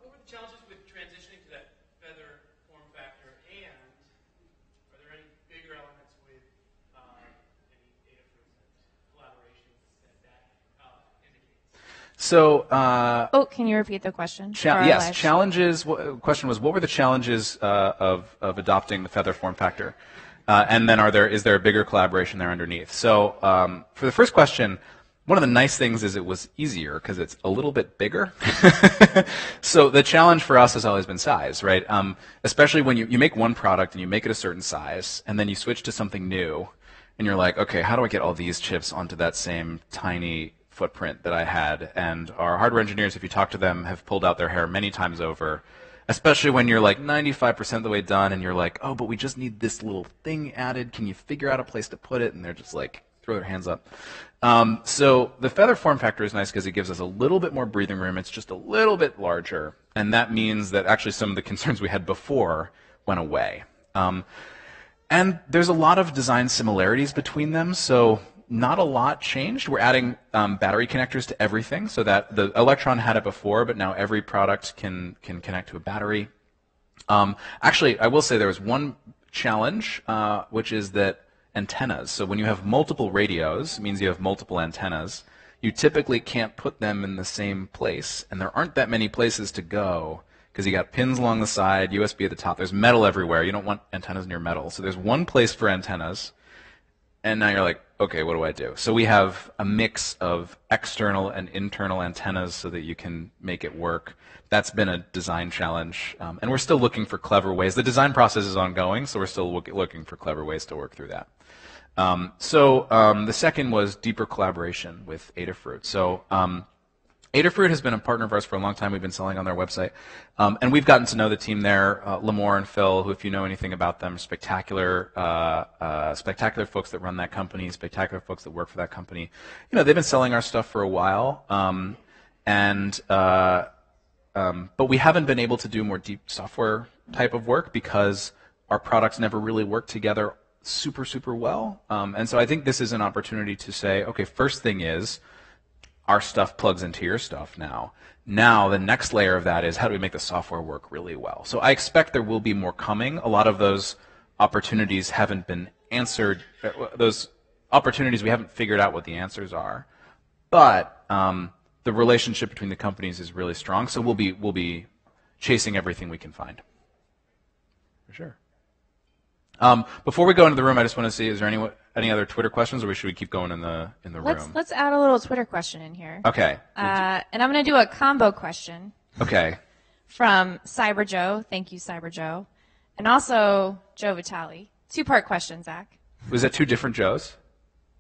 What were the challenges with transitioning to that Feather form factor, and are there any bigger elements with any data, for instance, collaboration that indicates? So, can you repeat the question? Yes, challenges. Question was, what were the challenges of adopting the Feather form factor? And then is there a bigger collaboration there underneath? So, for the first question, One of the nice things is it was easier because it's a little bit bigger. So the challenge for us has always been size, right? Especially when you make one product and you make it a certain size, and then you switch to something new, and you're like, okay, how do I get all these chips onto that same tiny footprint that I had? And our hardware engineers, if you talk to them, have pulled out their hair many times over, especially when you're like 95% of the way done, and you're like, oh, but we just need this little thing added. Can you figure out a place to put it? And they're just like, throw their hands up. So the feather form factor is nice because it gives us a little bit more breathing room. It's just a little bit larger, and that means that actually some of the concerns we had before went away. And there's a lot of design similarities between them, so not a lot changed. We're adding battery connectors to everything, so that the Electron had it before, but now every product can connect to a battery. Actually, I will say there was one challenge, which is that antennas. So when you have multiple radios, it means you have multiple antennas. You typically can't put them in the same place, and there aren't that many places to go because you got pins along the side, USB at the top. There's metal everywhere. You don't want antennas near metal. So there's one place for antennas, and now you're like, okay, what do I do? So we have a mix of external and internal antennas so that you can make it work. That's been a design challenge, and we're still looking for clever ways. The design process is ongoing, so we're still looking for clever ways to work through that. The second was deeper collaboration with Adafruit. So Adafruit has been a partner of ours for a long time. We've been selling on their website. And we've gotten to know the team there, Lamore and Phil, who, if you know anything about them, spectacular folks that run that company, spectacular folks that work for that company. You know, they've been selling our stuff for a while. But we haven't been able to do more deep software type of work because our products never really work together super, super well. And so I think this is an opportunity to say, okay, first thing is our stuff plugs into your stuff now. Now the next layer of that is how do we make the software work really well? So I expect there will be more coming. A lot of those opportunities haven't been answered. Those opportunities, we haven't figured out what the answers are. But the relationship between the companies is really strong, so we'll be chasing everything we can find. For sure. Before we go into the room, I just want to see, is there any other Twitter questions, or should we keep going in the room? Let's add a little Twitter question in here. Okay. And I'm going to do a combo question. Okay. From Cyber Joe. Thank you, Cyber Joe. And also Joe Vitale. Two-part question, Zach. Was that two different Joes?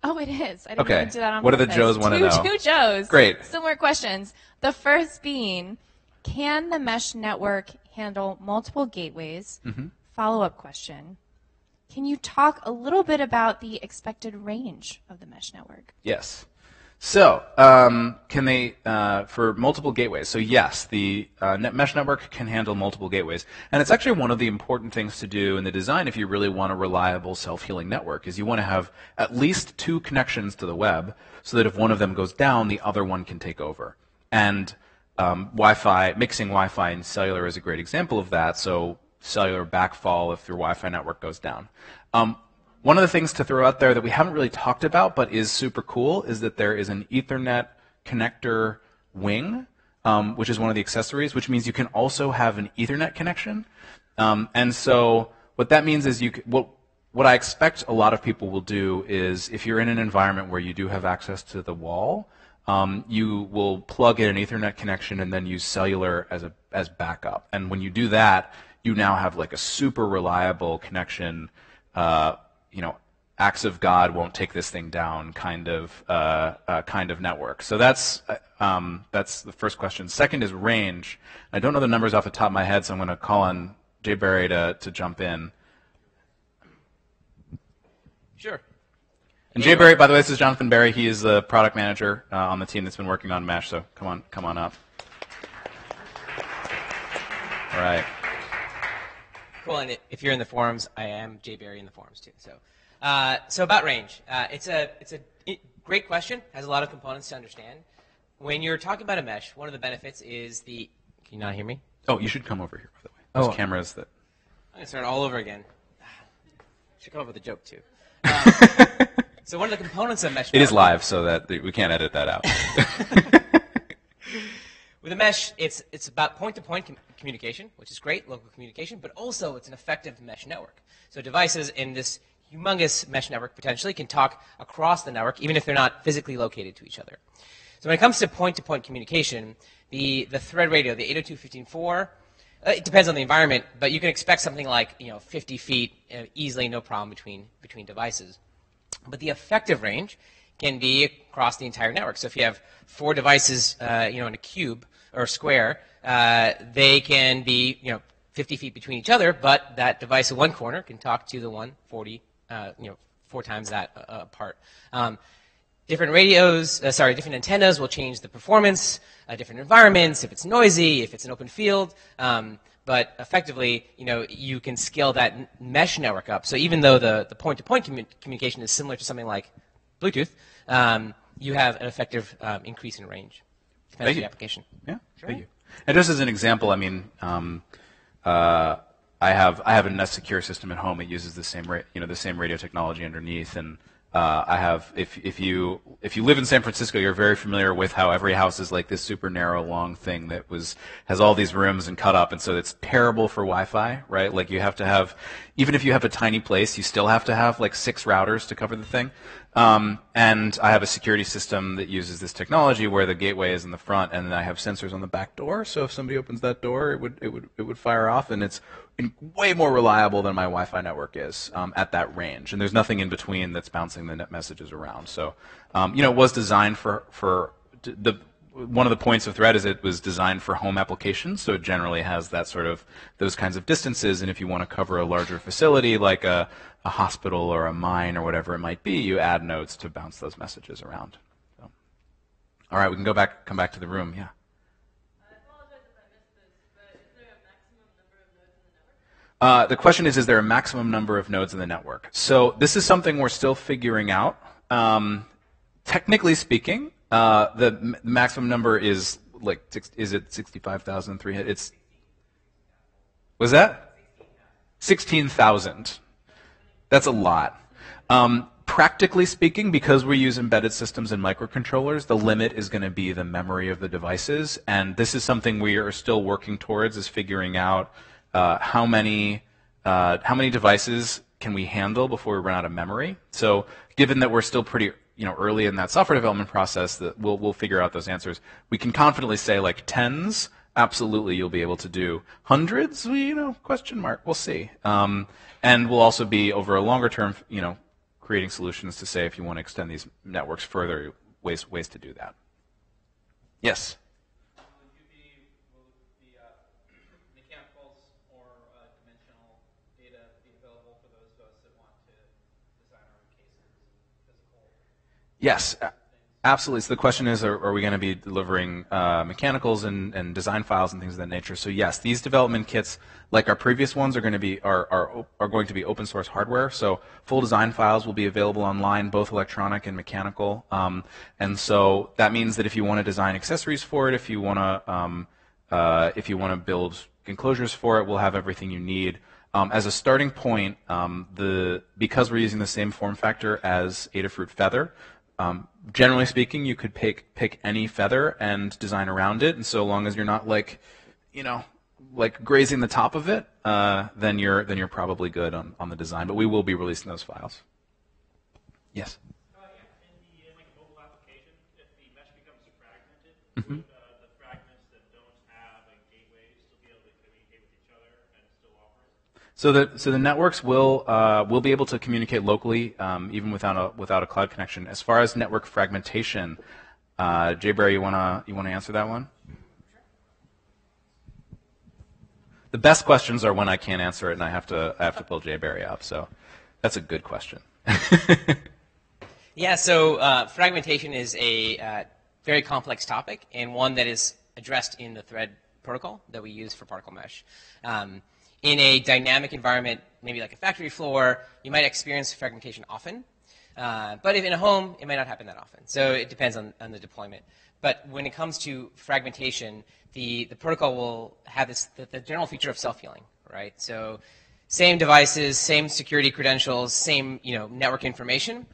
Oh, it is. I didn't even do that on What do the purpose. Joes want to know? Two Joes. Great. Similar questions. The first being, can the mesh network handle multiple gateways? Mm-hmm. Follow-up question. Can you talk a little bit about the expected range of the mesh network? Yes. So, can they, for multiple gateways? So yes, the mesh network can handle multiple gateways. And it's actually one of the important things to do in the design if you really want a reliable self-healing network, is you want to have at least two connections to the web so that if one of them goes down, the other one can take over. And Wi-Fi, mixing Wi-Fi and cellular is a great example of that. So cellular backfall if your Wi-Fi network goes down. One of the things to throw out there that we haven't really talked about but is super cool is that there is an Ethernet connector wing, which is one of the accessories, which means you can also have an Ethernet connection. And so what that means is what I expect a lot of people will do is if you're in an environment where you do have access to the wall, you will plug in an Ethernet connection and then use cellular as backup. And when you do that, you now have like a super reliable connection, acts of God won't take this thing down kind of network. So that's the first question. Second is range. I don't know the numbers off the top of my head, so I'm going to call on Jay Barry to jump in. Sure. And Jay Barry, by the way, this is Jonathan Barry. He is the product manager on the team that's been working on Mesh. So come on up. All right. Cool. And if you're in the forums, I am Jay Barry in the forums too. So about range, it's a great question. Has a lot of components to understand. When you're talking about a mesh, one of the benefits is the. Can you not hear me? Oh, you should come over here, by the way. There's cameras that. I'm gonna start all over again. Should come up with a joke too. So one of the components of mesh. It is live, so that we can't edit that out. With a mesh, it's about point-to-point communication, which is great, local communication, but also it's an effective mesh network. So devices in this humongous mesh network potentially can talk across the network, even if they're not physically located to each other. So when it comes to point-to-point communication, the thread radio, the 802.15.4, it depends on the environment, but you can expect something like 50 feet easily, no problem between devices. But the effective range can be across the entire network. So if you have 4 devices, in a cube or square, they can be 50 feet between each other, but that device in one corner can talk to the one 40, 4 times that apart. Different different antennas will change the performance, different environments, if it's noisy, if it's an open field. But effectively, you can scale that mesh network up. So even though the point-to-point communication is similar to something like Bluetooth, you have an effective increase in range. Depends on the application. Yeah, thank you. And just as an example, I mean, I have a Nest Secure system at home. It uses the same the same radio technology underneath, and I have if you live in San Francisco, you're very familiar with how every house is like this super narrow, long thing that has all these rooms and cut up, and so it's terrible for Wi-Fi, right? Like you have to have, even if you have a tiny place, you still have to have like 6 routers to cover the thing. And I have a security system that uses this technology where the gateway is in the front, and then I have sensors on the back door. So if somebody opens that door, it would fire off, and it's way more reliable than my Wi-Fi network is at that range. And there's nothing in between that's bouncing the net messages around. So it was designed for one of the points of Thread is it was designed for home applications, so it generally has that sort of those kinds of distances. And if you want to cover a larger facility like a hospital or a mine or whatever it might be, you add nodes to bounce those messages around. So. All right, we can come back to the room. Yeah. I apologize if I missed this, but is there a maximum number of nodes in the network? The question is there a maximum number of nodes in the network? So this is something we're still figuring out. Technically speaking, the maximum number is like, is it 65,300? It's, was that? 16,000. That's a lot. Practically speaking, because we use embedded systems and microcontrollers, the limit is going to be the memory of the devices, and this is something we are still working towards, is figuring out how many devices can we handle before we run out of memory. So given that we're still pretty early in that software development process, that we'll figure out those answers. We can confidently say like tens, absolutely you'll be able to do. Hundreds, question mark, we'll see. And we'll also be, over a longer term, creating solutions to say if you want to extend these networks further, ways to do that. Yes? Will the mechanicals or dimensional data be available for those of us that want to design our own cases, physical? Yes, absolutely. So the question is, are we going to be delivering mechanicals and design files and things of that nature? So yes, these development kits, like our previous ones, are going to be going to be open source hardware. So full design files will be available online, both electronic and mechanical. And so that means that if you want to design accessories for it, if you want to build enclosures for it, we'll have everything you need. As a starting point, because we're using the same form factor as Adafruit Feather, generally speaking, you could pick any feather and design around it, and so long as you're not like grazing the top of it, then you're probably good on the design. But we will be releasing those files. Yes. In like a mobile application, if the mesh becomes fragmented, Mm-hmm. would the fragments that don't have a gateway still be able to communicate with each other and still operate? So the networks will be able to communicate locally, even without a cloud connection. As far as network fragmentation, Jay Barry, you wanna answer that one? The best questions are when I can't answer it and I have to pull Jay Barry up. So that's a good question. Yeah, so fragmentation is a very complex topic, and one that is addressed in the Thread protocol that we use for particle mesh. In a dynamic environment, maybe like a factory floor, you might experience fragmentation often. But if in a home, it might not happen that often. So it depends on the deployment. But when it comes to fragmentation, the protocol will have the general feature of self-healing, right? So same devices, same security credentials, same network information.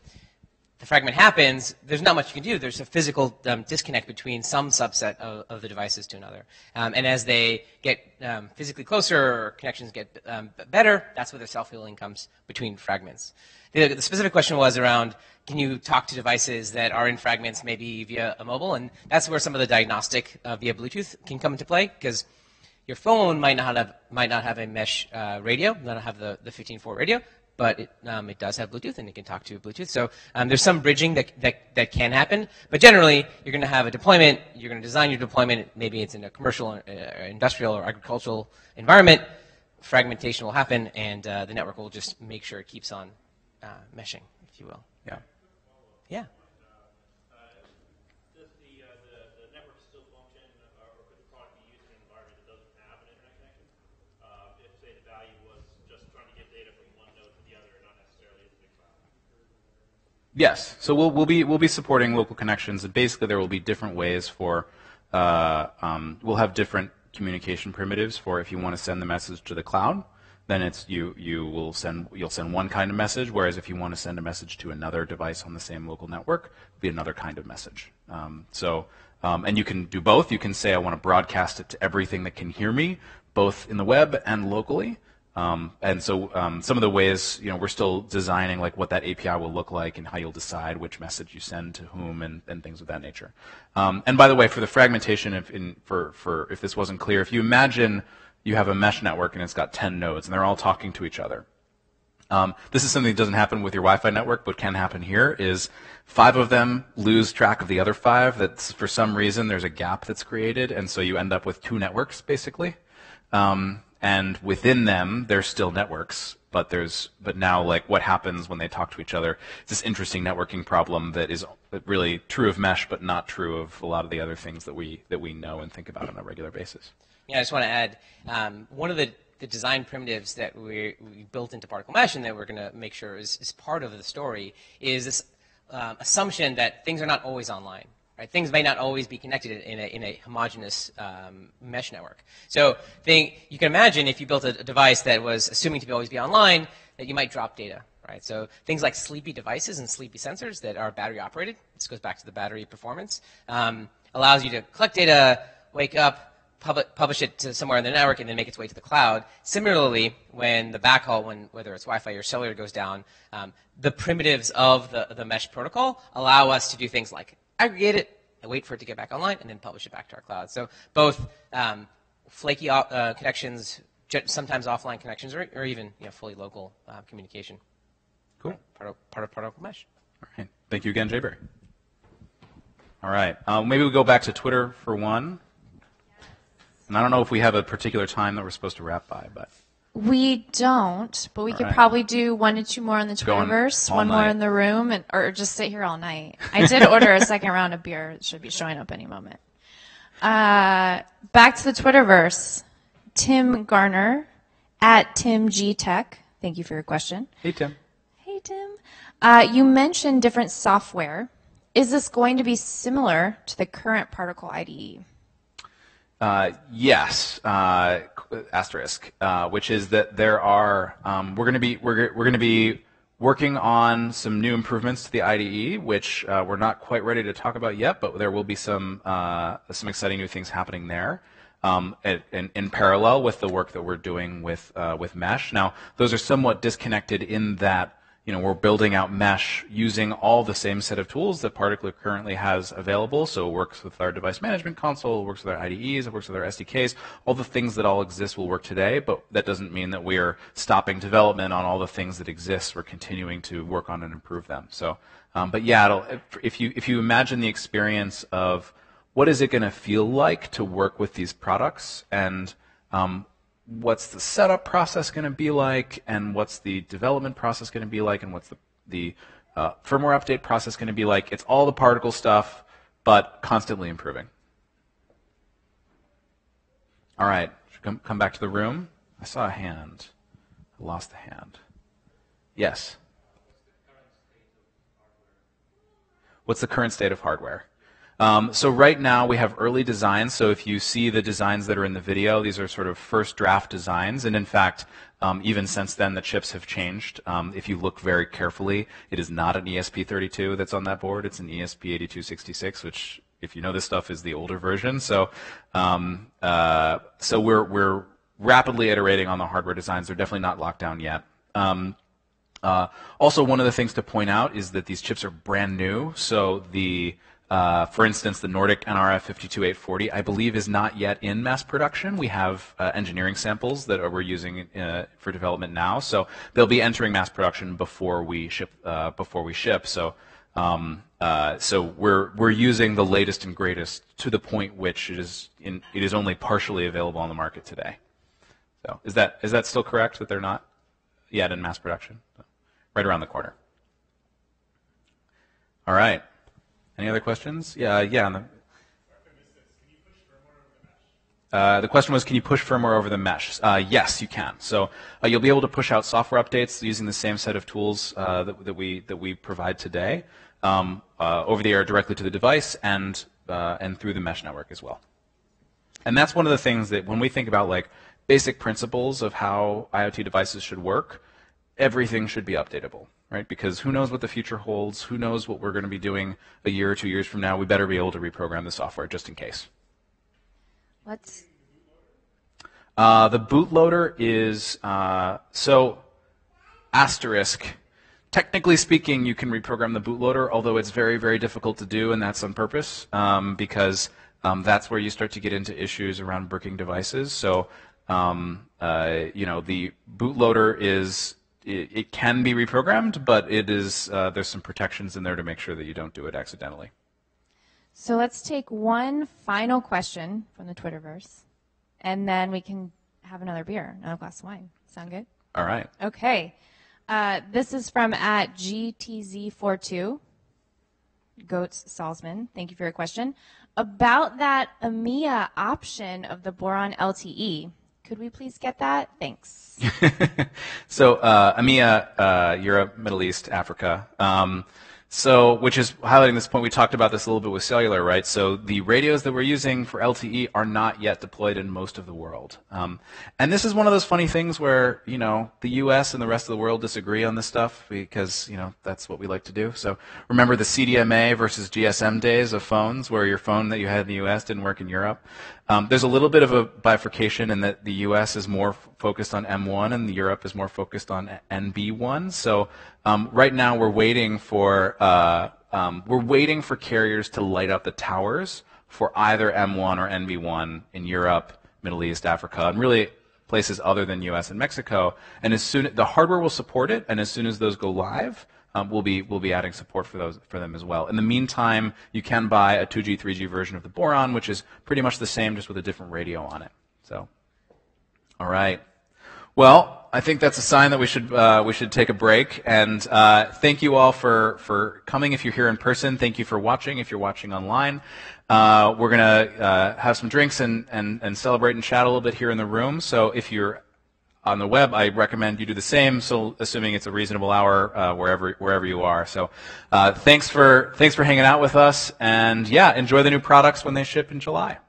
the fragment happens, there's not much you can do. There's a physical disconnect between some subset of the devices to another. And as they get physically closer or connections get better, that's where the self-healing comes between fragments. The specific question was around, can you talk to devices that are in fragments maybe via a mobile? And that's where some of the diagnostic via Bluetooth can come into play, because your phone might not have a mesh radio, not have the 15.4 radio, but it does have Bluetooth, and it can talk to Bluetooth. So there's some bridging that can happen. But generally, you're going to have a deployment. You're going to design your deployment. Maybe it's in a commercial, industrial, or agricultural environment. Fragmentation will happen, and the network will just make sure it keeps on meshing, if you will. Yeah. Yeah. Does the network still function, or could the product be used in an environment that doesn't have an internet connection? If, say, the value was just trying to get data from one node to the other, not necessarily in the big cloud. Yes. So we'll be supporting local connections, and basically there will be different ways for we'll have different communication primitives for if you want to send the message to the cloud, then you'll send one kind of message, whereas if you want to send a message to another device on the same local network, it'll be another kind of message. And you can do both. You can say I want to broadcast it to everything that can hear me, both in the web and locally. And so some of the ways, we're still designing like what that API will look like and how you'll decide which message you send to whom and things of that nature. And by the way, for the fragmentation, if this wasn't clear, if you imagine you have a mesh network and it's got 10 nodes and they're all talking to each other. This is something that doesn't happen with your Wi-Fi network, but can happen here, is 5 of them lose track of the other 5. That's for some reason there's a gap that's created, and so you end up with 2 networks, basically. And within them, there's still networks, but now, like, what happens when they talk to each other? It's this interesting networking problem that is really true of mesh, but not true of a lot of the other things that we know and think about on a regular basis. Yeah, I just want to add, one of the design primitives that we built into Particle Mesh and that we're going to make sure is part of the story is this assumption that things are not always online. Right? Things may not always be connected in a homogeneous mesh network. So you can imagine if you built a device that was assuming to always be online, that you might drop data. Right? So things like sleepy devices and sleepy sensors that are battery operated, this goes back to the battery performance, allows you to collect data, wake up, publish it to somewhere in the network, and then make its way to the cloud. Similarly, when the backhaul, whether it's Wi-Fi or cellular, goes down, the primitives of the mesh protocol allow us to do things like aggregate it and wait for it to get back online, and then publish it back to our cloud. So both flaky connections, sometimes offline connections, or even fully local communication. Cool. Part of Particle Mesh. All right. Thank you again, Jayberry. All right. Maybe we go back to Twitter for one. And I don't know if we have a particular time that we're supposed to wrap by, but we don't. But we could probably do 1 to 2 more on the Twitterverse, one more in the room, or just sit here all night. I did order a second round of beer. It should be showing up any moment. Back to the Twitterverse. Tim Garner at Tim G Tech. Thank you for your question. Hey, Tim. Hey, Tim. You mentioned different software. Is this going to be similar to the current Particle IDE? Yes, asterisk, which is that there are we're going to be working on some new improvements to the IDE, which we're not quite ready to talk about yet, but there will be some exciting new things happening there. In parallel with the work that we're doing with Mesh. Now, those are somewhat disconnected in that we're building out Mesh using all the same set of tools that Particle currently has available. So it works with our device management console, it works with our IDEs, it works with our SDKs. All the things that all exist will work today, but that doesn't mean that we are stopping development on all the things that exist. We're continuing to work on and improve them. So, but yeah, if you imagine the experience of what is it going to feel like to work with these products, and what's the setup process going to be like, and what's the development process going to be like, and what's the firmware update process going to be like. It's all the Particle stuff, but constantly improving. All right, come back to the room. I saw a hand. I lost the hand. Yes? What's the current state of hardware? So right now we have early designs. So if you see the designs that are in the video, these are sort of first draft designs. And in fact, Even since then, the chips have changed. If you look very carefully, it is not an ESP32 that's on that board. It's an ESP8266, which, if you know this stuff, is the older version. So, so we're rapidly iterating on the hardware designs. They're definitely not locked down yet. Also, one of the things to point out is that these chips are brand new. So for instance, the Nordic NRF 52840, I believe, is not yet in mass production. We have engineering samples that we're using for development now. So they'll be entering mass production before we ship. So we're using the latest and greatest to the point which it is only partially available on the market today. So is that still correct that they're not yet in mass production? Right around the corner. All right. Any other questions? Yeah. The question was, can you push firmware over the mesh? Yes, you can. So you'll be able to push out software updates using the same set of tools that we provide today over the air directly to the device and through the mesh network as well. And that's one of the things that when we think about like basic principles of how IoT devices should work, everything should be updatable, right? Because who knows what the future holds? Who knows what we're going to be doing a year or 2 years from now? We better be able to reprogram the software just in case. The bootloader is so asterisk. Technically speaking, you can reprogram the bootloader, although it's very, very difficult to do, and that's on purpose because that's where you start to get into issues around bricking devices. So the bootloader is. It can be reprogrammed, but it is there's some protections in there to make sure that you don't do it accidentally. So let's take one final question from the Twitterverse, and then we can have another beer, another glass of wine. Sound good? All right. Okay. This is from @GTZ42, Goats Salzman. Thank you for your question. About that EMEA option of the Boron LTE, could we please get that? Thanks. So EMEA, Europe, Middle East, Africa. Which is highlighting this point, we talked about this a little bit with cellular, right? So the radios that we're using for LTE are not yet deployed in most of the world. And this is one of those funny things where, the US and the rest of the world disagree on this stuff because, that's what we like to do. So remember the CDMA versus GSM days of phones where your phone that you had in the US didn't work in Europe? There's a little bit of a bifurcation in that the US is more focused on M1 and Europe is more focused on NB1. So right now we're waiting for carriers to light up the towers for either M1 or NB1 in Europe, Middle East, Africa, and really places other than US and Mexico. And the hardware will support it, and as soon as those go live, we'll be adding support for them as well. In the meantime, you can buy a 2G, 3G version of the Boron, which is pretty much the same, just with a different radio on it. So, all right. Well, I think that's a sign that we should take a break. And thank you all for coming. If you're here in person, thank you for watching. If you're watching online, we're gonna have some drinks and celebrate and chat a little bit here in the room. So if you're on the web, I recommend you do the same. So assuming it's a reasonable hour wherever you are. So thanks for hanging out with us. And yeah, enjoy the new products when they ship in July.